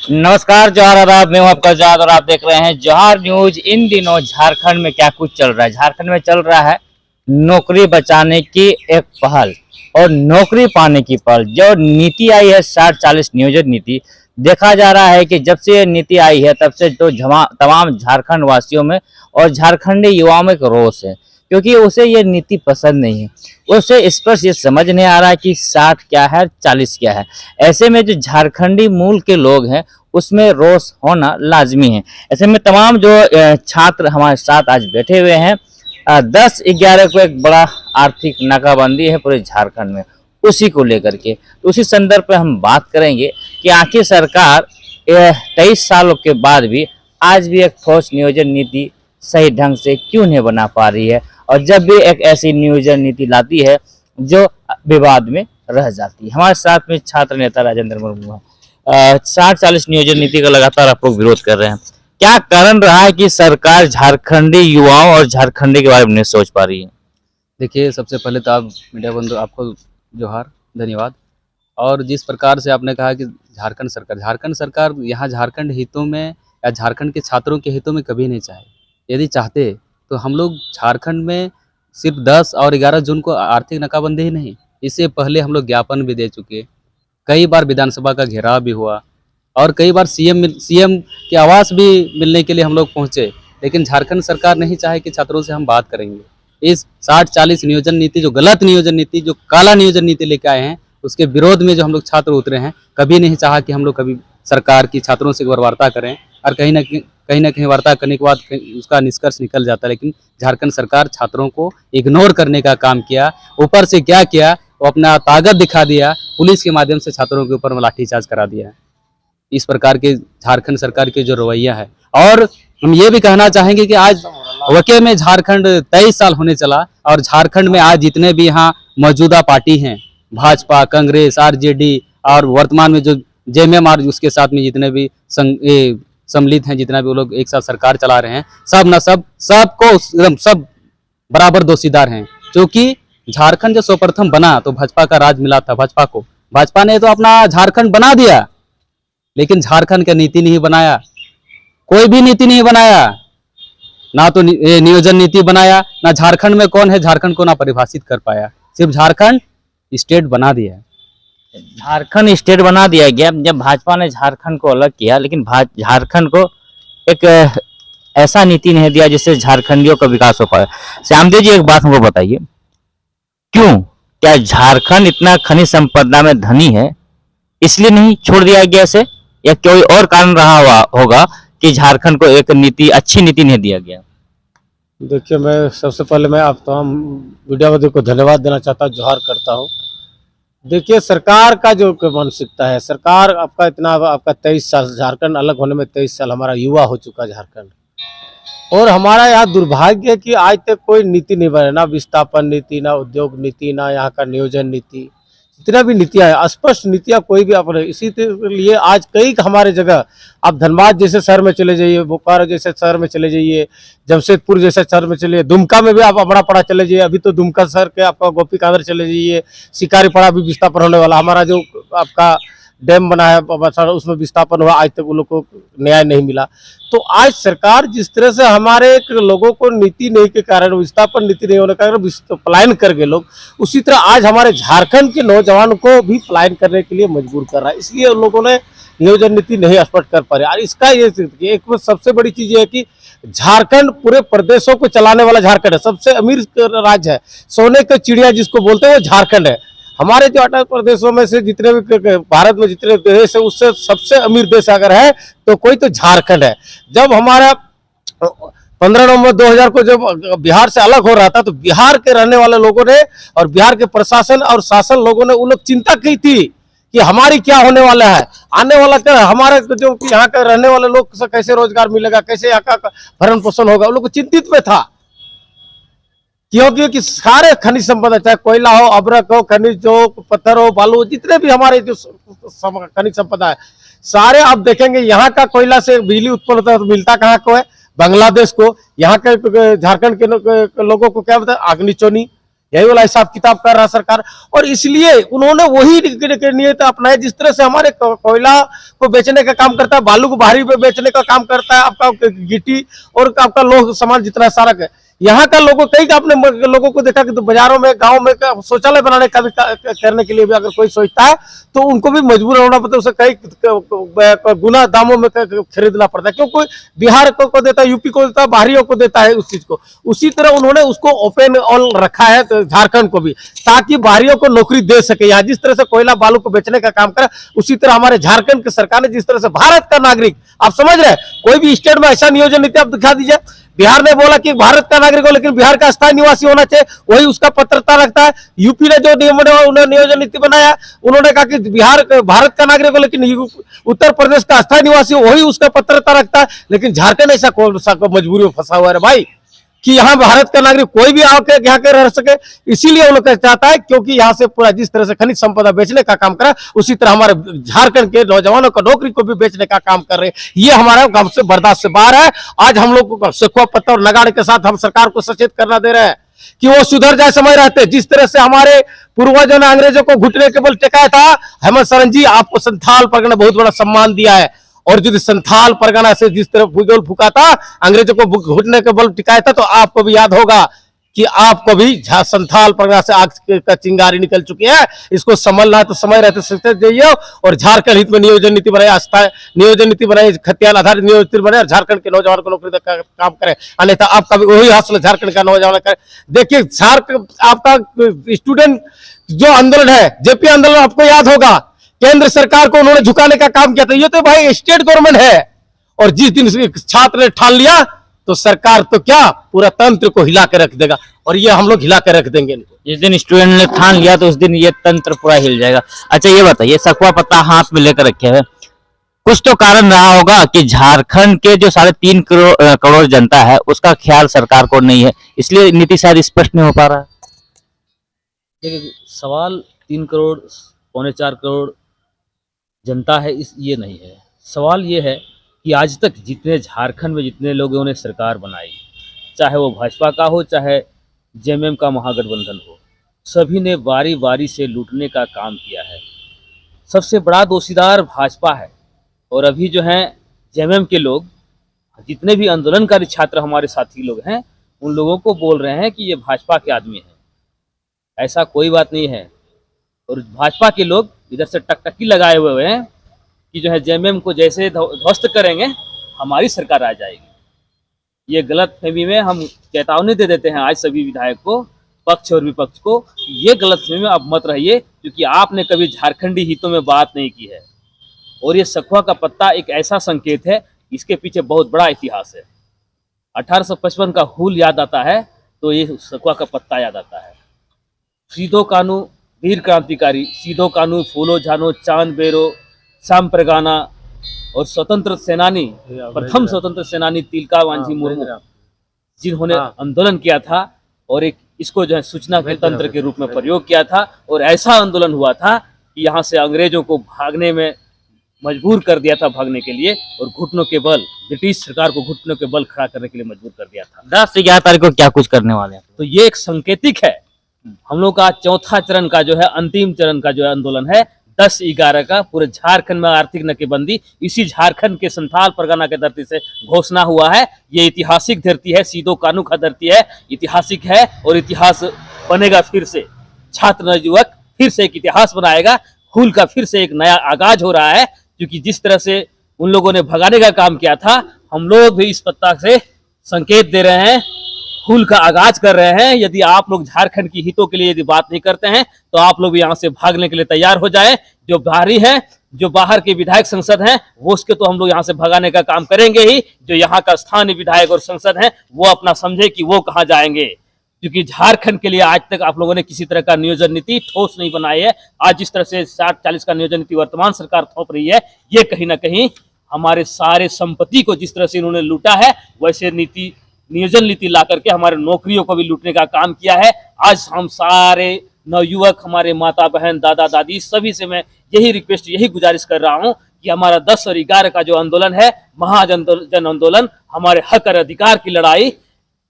नमस्कार, जोहार आदाब। मैं हूं आपका जाद और आप देख रहे हैं जोहार न्यूज। इन दिनों झारखंड में क्या कुछ चल रहा है। झारखंड में चल रहा है नौकरी बचाने की एक पहल और नौकरी पाने की पहल। जो नीति आई है 60-40 नियोजन नीति, देखा जा रहा है कि जब से ये नीति आई है तब से तो तमाम झारखंड वासियों में और झारखंडी युवाओं में एक रोष है, क्योंकि उसे ये नीति पसंद नहीं है। उसे स्पष्ट ये समझ नहीं आ रहा है कि 60 क्या है 40 क्या है। ऐसे में जो झारखंडी मूल के लोग हैं उसमें रोष होना लाजमी है। ऐसे में तमाम जो छात्र हमारे साथ आज बैठे हुए हैं, 10-11 को एक बड़ा आर्थिक नाकाबंदी है पूरे झारखंड में, उसी को लेकर के उसी संदर्भ पे हम बात करेंगे कि आखिर सरकार 23 सालों के बाद भी आज भी एक ठोस नियोजन नीति सही ढंग से क्यों नहीं बना पा रही है, और जब भी एक ऐसी नियोजन नीति लाती है जो विवाद में रह जाती है। हमारे साथ में छात्र नेता राजेंद्र मुर्मू है। 60-40 नियोजन नीति का लगातार आप लोग विरोध कर रहे हैं, क्या कारण रहा है कि सरकार झारखंडी युवाओं और झारखंडी के बारे में नहीं सोच पा रही है? देखिए, सबसे पहले तो आप मीडिया बंधु, आपको जोहार, धन्यवाद। और जिस प्रकार से आपने कहा कि झारखंड सरकार यहाँ झारखंड हितों में या झारखंड के छात्रों के हितों में कभी नहीं चाहे। यदि चाहते तो हम लोग झारखंड में सिर्फ 10 और 11 जून को आर्थिक नाकाबंदी ही नहीं, इससे पहले हम लोग ज्ञापन भी दे चुके। कई बार विधानसभा का घेराव भी हुआ और कई बार सीएम के आवास भी मिलने के लिए हम लोग पहुँचे, लेकिन झारखंड सरकार नहीं चाहे कि छात्रों से हम बात करेंगे। इस 60-40 नियोजन नीति, जो गलत नियोजन नीति, जो काला नियोजन नीति लेके आए हैं, उसके विरोध में जो हम लोग छात्र उतरे हैं, कभी नहीं चाहा कि हम लोग कभी सरकार की छात्रों से एक बार वार्ता करें। और कहीं ना कहीं वार्ता करने के बाद उसका निष्कर्ष निकल जाता है, लेकिन झारखंड सरकार छात्रों को इग्नोर करने का काम किया। ऊपर से क्या किया, वो अपना ताकत दिखा दिया, पुलिस के माध्यम से छात्रों के ऊपर लाठीचार्ज करा दिया है। इस प्रकार के झारखंड सरकार के जो रवैया है। और हम ये भी कहना चाहेंगे कि आज वके में झारखंड 23 साल होने चला, और झारखंड में आज जितने भी यहाँ मौजूदा पार्टी हैं, भाजपा, कांग्रेस, आरजेडी और वर्तमान में जो जेएमएम और उसके साथ में जितने भी सम्मिलित हैं, जितना भी वो लोग एक साथ सरकार चला रहे हैं, सब बराबर दोषीदार हैं। क्योंकि झारखंड जो सर्वप्रथम बना तो भाजपा का राज मिला था भाजपा को। भाजपा ने तो अपना झारखंड बना दिया, लेकिन झारखंड का नीति नहीं बनाया, कोई भी नीति नहीं बनाया। ना तो नियोजन नीति बनाया, ना झारखंड में कौन है झारखंड को ना परिभाषित कर पाया। सिर्फ झारखंड स्टेट बना दिया है। झारखंड स्टेट बना दिया गया जब भाजपा ने झारखंड को अलग किया, लेकिन झारखंड को एक ऐसा नीति नहीं दिया जिससे झारखंडियों का विकास हो पाए। श्यामदेव जी, एक बात हमको बताइए, क्या झारखंड इतना खनिज संपदा में धनी है इसलिए नहीं छोड़ दिया गया इसे, या कोई और कारण रहा होगा कि झारखंड को एक अच्छी नीति नहीं दिया गया? देखिए, मैं सबसे पहले मैं आप तमाम मीडिया वालों को धन्यवाद देना चाहता हूँ, जोहार करता हूँ। देखिए, सरकार का जो मानसिकता है, सरकार आपका 23 साल, झारखंड अलग होने में 23 साल हमारा युवा हो चुका झारखंड, और हमारा यहाँ दुर्भाग्य है कि आज तक कोई नीति नहीं बने, ना विस्थापन नीति, ना उद्योग नीति, ना यहाँ का नियोजन नीति। जितना भी नीतियाँ हैं, स्पष्ट नीतियाँ कोई भी अपने। इसी लिए आज कई हमारे जगह, आप धनबाद जैसे शहर में चले जाइए, बोकारो जैसे शहर में चले जाइए, जमशेदपुर जैसे शहर में चले, दुमका में भी आप अमड़ापड़ा चले जाइए, अभी तो दुमका शहर के आपका गोपीकांदर चले जाइए, शिकारीपड़ा भी विस्थापन होने वाला। हमारा जो आपका डैम बना है उसमें विस्थापन हुआ, आज तक वो लोग को न्याय नहीं मिला। तो आज सरकार जिस तरह से हमारे लोगों को नीति नहीं के कारण, विस्थापन नीति नहीं होने के कारण पलायन कर गए लोग, उसी तरह आज हमारे झारखंड के नौजवान को भी पलायन करने के लिए मजबूर कर रहा है। इसलिए उन लोगों ने नियोजन नीति नहीं स्पष्ट कर पा रहे। और इसका ये एक सबसे बड़ी चीज है कि झारखंड पूरे प्रदेशों को चलाने वाला झारखंड है, सबसे अमीर राज्य है, सोने का चिड़िया जिसको बोलते हैं वो झारखंड है। हमारे जो 18 प्रदेशों में से जितने भी भारत में जितने देश है, उससे सबसे अमीर देश अगर है तो कोई तो झारखंड है। जब हमारा 15 नवंबर 2000 को जब बिहार से अलग हो रहा था, तो बिहार के रहने वाले लोगों ने और बिहार के प्रशासन और शासन लोगों ने, वो लोग चिंता की थी कि हमारी क्या होने वाला है, आने वाला क्या, हमारे जो यहाँ का रहने वाले लोग से कैसे रोजगार मिलेगा, कैसे यहाँ का भरण पोषण होगा, वो लोग चिंतित में था। क्योंकि सारे खनिज संपदा, चाहे कोयला हो, अभ्रक हो, खनिज हो, पत्थर हो, बालू, जितने भी हमारे जो खनिज संपदा है, सारे आप देखेंगे यहाँ का कोयला से बिजली उत्पन्न होता है तो मिलता कहाँ को है, बांग्लादेश को। यहाँ के झारखंड के लोगों को क्या बताया, अग्निचोनी, यही वाला हिसाब किताब कर रहा है सरकार। और इसलिए उन्होंने वही नियत अपनाए जिस तरह से हमारे कोयला को बेचने का काम करता है, बालू को बाहरी पे बेचने का काम करता है, आपका गिट्टी और आपका लोह सामान जितना सारा है। यहाँ का लोगों कई का अपने लोगों को देखा कि तो बाजारों में गांव में शौचालय बनाने का भी करने के लिए भी अगर कोई सोचता है तो उनको भी मजबूर होना पड़ता है, उसे कई गुना दामों में खरीदना पड़ता है। क्योंकि बिहार को देता है, यूपी को देता है, बाहरियों को देता है उस चीज को। उसी तरह उन्होंने उसको ओपन ऑल रखा है तो झारखंड को भी, ताकि बाहरियों को नौकरी दे सके। यहाँ जिस तरह से कोयला बालू को बेचने का काम करे, उसी तरह हमारे झारखंड की सरकार ने जिस तरह से भारत का नागरिक, आप समझ रहे हैं, कोई भी स्टेट में ऐसा नियोजन नीति आप दिखा दीजिए। बिहार ने बोला कि भारत का नागरिक हो लेकिन बिहार का स्थायी निवासी होना चाहिए, वही उसका पात्रता रखता है। यूपी ने जो नियोजन नीति बनाया, उन्होंने कहा कि बिहार भारत का नागरिक हो लेकिन उत्तर प्रदेश का स्थायी निवासी हो, वही उसका पात्रता रखता है। लेकिन झारखंड ऐसा कौन सा मजबूरी में फंसा हुआ है भाई कि यहाँ भारत का नागरिक कोई भी आकर यहाँ के रह सके। इसीलिए उन लोग चाहता है, क्योंकि यहाँ से पूरा जिस तरह से खनिज संपदा बेचने का काम करा, उसी तरह हमारे झारखंड के नौजवानों को नौकरी को भी बेचने का काम कर रहे हैं। ये हमारा गांव से बर्दाश्त से बाहर है। आज हम लोग को सेखुआ पत्ता और नगाड़े के साथ हम सरकार को सचेत करना दे रहे हैं कि वो सुधर जाए समय रहते। जिस तरह से हमारे पूर्वजों ने अंग्रेजों को घुटने के बल टेकाया था, हेमंत सोरेन जी आपको संथाल परगना बहुत बड़ा सम्मान दिया है। और जो संथाल परगना से जिस तरह भूगोल फूका था, अंग्रेजों को घुटने के बल टिकाया था, तो आपको भी याद होगा कि आपको भी संथाल परगना से आग का चिंगारी निकल चुकी है। इसको संभलना है तो समय रहते सचेत जाइए और झारखंड हित में नियोजन नीति बनाए, नियोजन नीति बनाए, खतियान आधारित नियोजन नीति बनाए और झारखंड के नौजवान को नौकरी का काम करें। अन्यथा आपका भी वही हासिल झारखंड का नौजवान करे। देखिए झारखंड आपका स्टूडेंट जो आंदोलन है, जेपी आंदोलन, आपको याद होगा केंद्र सरकार को उन्होंने झुकाने का काम किया था। ये तो भाई स्टेट गवर्नमेंट है। और जिस दिन छात्र ने ठान लिया तो सरकार तो क्या पूरा तंत्र को हिला के रख देगा, और ये हम लोग हिला के रख देंगे इनको। जिस दिन स्टूडेंट ने ठान लिया तो उस दिन ये तंत्र पूरा हिल जाएगा। अच्छा ये बताइए, सखुआ पत्ता हाथ में लेकर रखे हुए, कुछ तो कारण रहा होगा कि झारखंड के जो 3.5 करोड़ जनता है उसका ख्याल सरकार को नहीं है, इसलिए नीति शायद स्पष्ट नहीं हो पा रहा है। देखिए, सवाल 3 करोड़ 4.25 करोड़ जनता है ये नहीं है। सवाल ये है कि आज तक जितने झारखंड में जितने लोगों ने सरकार बनाई, चाहे वो भाजपा का हो चाहे जेएमएम का महागठबंधन हो, सभी ने वारी वारी से लूटने का काम किया है। सबसे बड़ा दोषीदार भाजपा है। और अभी जो हैं जेएमएम के लोग, जितने भी आंदोलनकारी छात्र हमारे साथी लोग हैं, उन लोगों को बोल रहे हैं कि ये भाजपा के आदमी हैं। ऐसा कोई बात नहीं है। और भाजपा के लोग इधर से टकटकी लगाए हुए हैं कि जो है जेएमएम को जैसे ध्वस्त करेंगे हमारी सरकार आ जाएगी। ये गलत फहमी में हम चेतावनी दे देते हैं आज सभी विधायक को, पक्ष और विपक्ष को, कि ये गलत फहमी में आप मत रहिए, क्योंकि आपने कभी झारखंडी हितों में बात नहीं की है। और ये सखुआ का पत्ता एक ऐसा संकेत है, इसके पीछे बहुत बड़ा इतिहास है। 1855 का हूल याद आता है तो ये सखुआ का पत्ता याद आता है। सीधो कानू वीर क्रांतिकारी, सीधो कानू, फूलो झानो, चांद बेरो, शाम प्रगाना और स्वतंत्र सेनानी, प्रथम स्वतंत्र सेनानी तिलका वांझी मुर्मू, जिन्होंने आंदोलन किया था और एक इसको जो है सूचना के तंत्र के रूप में प्रयोग किया था। और ऐसा आंदोलन हुआ था कि यहाँ से अंग्रेजों को भागने में मजबूर कर दिया था, भागने के लिए, और घुटनों के बल, ब्रिटिश सरकार को घुटनों के बल खड़ा करने के लिए मजबूर कर दिया था। 10 से 11 तारीख को क्या कुछ करने वाले हैं? तो ये एक संकेतिक है। हम लोग का चौथा चरण का जो है, अंतिम चरण का जो है आंदोलन है 10/11 का, पूरे झारखंड में आर्थिक नाकेबंदी इसी झारखंड के संथाल परगना के धरती से घोषणा हुआ है। ये ऐतिहासिक धरती है, सीधो कानू का धरती है, ऐतिहासिक है और इतिहास बनेगा फिर से। छात्र नवयुवक फिर से एक इतिहास बनाएगा, हूल का फिर से एक नया आगाज हो रहा है। क्योंकि जिस तरह से उन लोगों ने भगाने का काम किया था, हम लोग भी इस पत्ता से संकेत दे रहे हैं, हूल का आगाज कर रहे हैं। यदि आप लोग झारखंड की हितों के लिए यदि बात नहीं करते हैं तो आप लोग भी यहाँ से भागने के लिए तैयार हो जाएं। जो बाहरी हैं, जो बाहर के विधायक संसद हैं, वो उसके तो हम लोग यहाँ से भगाने का काम करेंगे ही। जो यहाँ का स्थानीय विधायक और संसद हैं, वो अपना समझे कि वो कहाँ जाएंगे। क्योंकि झारखंड के लिए आज तक आप लोगों ने किसी तरह का नियोजन नीति ठोस नहीं बनाई है। आज जिस तरह से 60-40 का नियोजन नीति वर्तमान सरकार थोप रही है, ये कहीं ना कहीं हमारे सारे संपत्ति को जिस तरह से इन्होंने लूटा है, वैसे नियोजन नीति ला करके हमारे नौकरियों को भी लूटने का काम किया है। आज हम सारे नवयुवक, हमारे माता बहन, दादा दादी, सभी से मैं यही रिक्वेस्ट, यही गुजारिश कर रहा हूँ कि हमारा 10 और 11 का जो आंदोलन है, महाजन आंदोलन, हमारे हक और अधिकार की लड़ाई,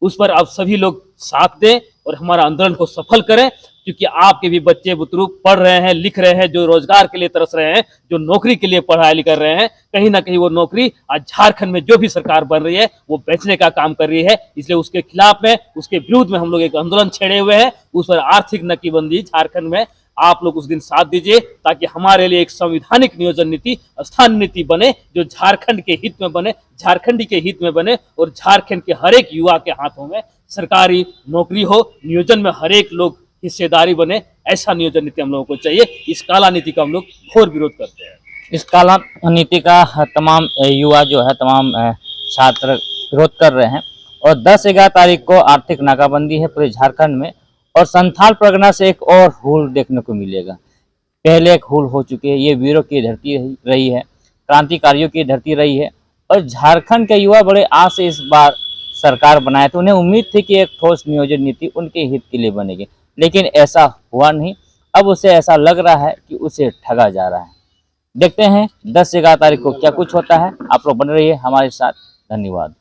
उस पर आप सभी लोग साथ दें और हमारा आंदोलन को सफल करें, क्योंकि आपके भी बच्चे बुतरू पढ़ रहे हैं, लिख रहे हैं, जो रोजगार के लिए तरस रहे हैं, जो नौकरी के लिए पढ़ाई लिख कर रहे हैं, कहीं ना कहीं वो नौकरी आज झारखंड में जो भी सरकार बन रही है वो बेचने का काम कर रही है। इसलिए उसके खिलाफ में, उसके विरुद्ध में हम लोग एक आंदोलन छेड़े हुए हैं। उस पर आर्थिक नकीबंदी झारखंड में आप लोग उस दिन साथ दीजिए, ताकि हमारे लिए एक संवैधानिक नियोजन नीति, स्थान नीति बने, जो झारखंड के हित में बने, झारखंडी के हित में बने, और झारखंड के हर एक युवा के हाथों में सरकारी नौकरी हो, नियोजन में हर एक लोग हिस्सेदारी बने। ऐसा नियोजन नीति हम लोगों को चाहिए। इस काला नीति का हम लोग घोर विरोध करते हैं। इस काला नीति का तमाम युवा जो है, तमाम छात्र विरोध कर रहे हैं। और 10-11 तारीख को आर्थिक नाकाबंदी है पूरे झारखंड में, और संथाल परगना से एक और हूल देखने को मिलेगा। पहले एक हूल हो चुकी है, ये वीरों की धरती रही है, क्रांतिकारियों की धरती रही है, और झारखंड के युवा बड़े आस से इस बार सरकार बनाए, तो उन्हें उम्मीद थी कि एक ठोस नियोजन नीति उनके हित के लिए बनेगी, लेकिन ऐसा हुआ नहीं। अब उसे ऐसा लग रहा है कि उसे ठगा जा रहा है। देखते हैं 10 से 11 तारीख को क्या कुछ होता है। आप लोग बने रहिए हमारे साथ। धन्यवाद।